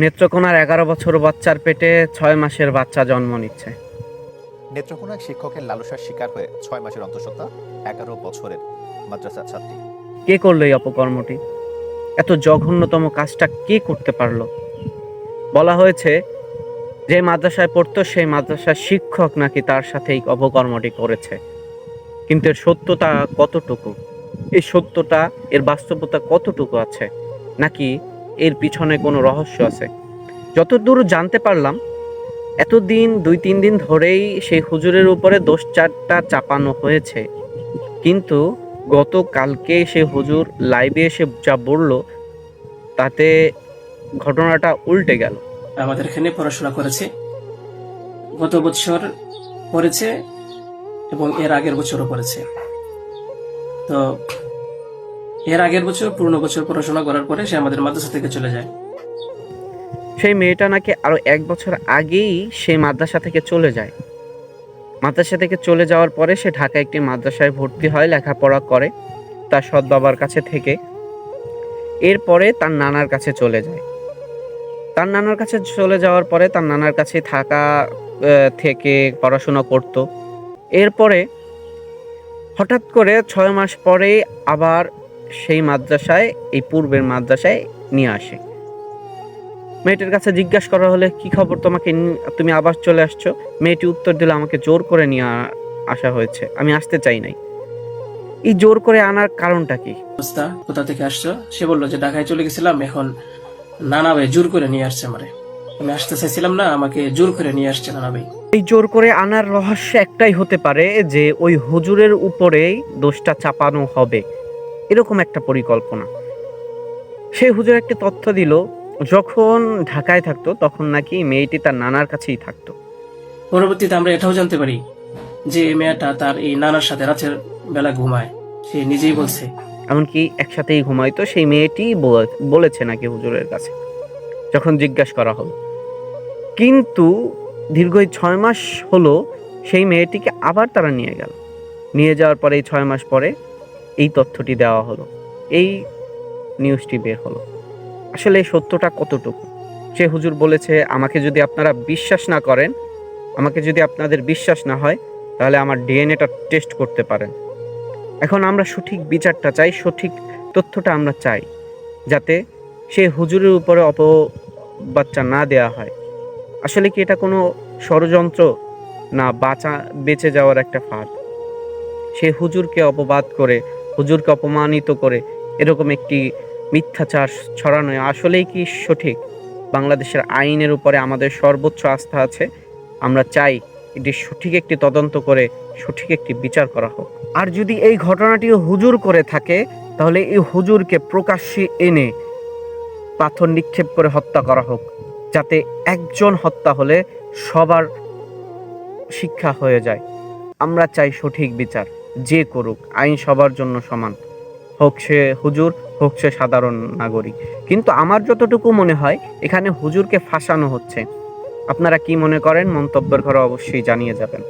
নেত্রকোনার ১১ বছর বাচ্চার পেটে ৬ মাসের বাচ্চা জন্ম নিচ্ছে। নেত্রকোনা এক শিক্ষকের লালসার শিকার হয়ে ৬ মাসের অন্তঃসত্ত্বা ১১ বছরের মাদ্রাসা ছাত্রী। কে করলো এই অপকর্মটি? এত জঘন্যতম কাজটা কে করতে পারলো? বলা হয়েছে যে মাদ্রাসায় পড়তো সেই মাদ্রাসার শিক্ষক নাকি তার সাথে এই অপকর্মটি করেছে। কিন্তু এর সত্যতা কতটুকু? এই সত্যতা, এর বাস্তবতা কতটুকু আছে? নাকি এর পিছনে কোনো রহস্য আছে? যতদূর জানতে পারলাম, এতদিন ২-৩ দিন ধরেই সেই হুজুরের উপরে দোষ-চাপটা চাপানো হয়েছে। কিন্তু গতকালকে সেই হুজুর লাইভে এসে যা বলল, তাতে ঘটনাটা উল্টে গেল। আমাদের এখানে পড়াশোনা করেছে, গত বছর পড়েছে এবং এর আগের বছরও পড়েছে। তো এর আগের বছর পূর্ণ বছর পড়াশোনা করার পরে সে আমাদের মাদ্রাসা থেকে চলে যায়। সেই মেয়েটা নাকি আরো ১ বছর আগেই সেই মাদ্রাসা থেকে চলে যায়। মাদ্রাসা থেকে চলে যাওয়ার পরে সে ঢাকায় একটি মাদ্রাসায় ভর্তি হয়, লেখাপড়া করে তার সৎ বাবার কাছে থেকে। এরপরে তার নানার কাছে চলে যায়। তার নানার কাছে চলে যাওয়ার পরে তার নানার কাছে থাকা থেকে পড়াশোনা করত। এরপরে হঠাৎ করে ৬ মাস পরে আবার সেই মাদ্রাসায়, এই পূর্বের মাদ্রাসায় নিয়ে আসে। মেয়েটির কাছে জিজ্ঞাসা করা হলে, কি খবর, তুমি আবার চলে আসছো? মেয়েটি উত্তর দিল, আমাকে জোর করে নিয়ে আসা হয়েছে, আমি আসতে চাই নাই। এই জোর করে আনার কারণটা কি? অবস্থা, কোথা থেকে আসছো? সে বললো যে ঢাকায় চলে গেছিলাম, এখন নানা ভাই জোর করে নিয়ে আসছে আমারে। আমি আসতে চাইছিলাম না, আমাকে জোর করে নিয়ে আসছে নানা ভাই। এই জোর করে আনার রহস্য একটাই হতে পারে যে ওই হুজুরের উপরেই দোষটা চাপানো হবে, এরকম একটা পরিকল্পনা। সেই হুজুর একটা তথ্য দিল, যখন ঢাকায় থাকতো তখন নাকি মেয়েটি তার নানার কাছেই থাকতো। পরবর্তীতে আমরা এটাও জানতে পারি যে মেয়েটা তার এই নানার সাথে রাতের বেলা ঘুমায়, সে নিজেই বলছে। এমনকি একসাথেই ঘুমাইতো, সেই মেয়েটি বলেছে নাকি হুজুরের কাছে, যখন জিজ্ঞাসা করা হলো। কিন্তু দীর্ঘ ৬ মাস হলো সেই মেয়েটিকে আবার তারা নিয়ে গেল। নিয়ে যাওয়ার পরে এই ৬ মাস পরে এই তথ্যটি দেওয়া হলো, এই নিউজটি বের হলো। আসলে এই সত্যটা কতটুকু? সে হুজুর বলেছে, আমাকে যদি আপনারা বিশ্বাস না করেন, আমাকে যদি আপনাদের বিশ্বাস না হয়, তাহলে আমার ডিএনএটা টেস্ট করতে পারেন। এখন আমরা সঠিক বিচারটা চাই, সঠিক তথ্যটা আমরা চাই, যাতে সে হুজুরের উপরে অপবাদটা না দেওয়া হয়। আসলে কি এটা কোনো ষড়যন্ত্র, না বেঁচে যাওয়ার একটা ফাঁদ? সে হুজুরকে অপবাদ করে, হুজুরকে অপমানিত করে এরকম একটি মিথ্যাচার ছড়ানো আসলেই কি সঠিক? বাংলাদেশের আইনের উপরে আমাদের সর্বোচ্চ আস্থা আছে। আমরা চাই এটি সঠিক একটি তদন্ত করে সঠিক একটি বিচার করা হোক। আর যদি এই ঘটনাটি হুজুর করে থাকে, তাহলে এই হুজুরকে প্রকাশ্যে এনে পাথর নিক্ষেপ করে হত্যা করা হোক, যাতে একজন হত্যা হলে সবার শিক্ষা হয়ে যায়। আমরা চাই সঠিক বিচার, যে করুক, আইন সবার জন্য সমান, হোক সে হুজুর, হোক সে সাধারণ নাগরিক। কিন্তু আমার যতটুকু মনে হয়, এখানে হুজুরকে ফাঁসানো হচ্ছে। আপনারা কি মনে করেন? মন্তব্যের ঘরে অবশ্যই জানিয়ে যাবেন।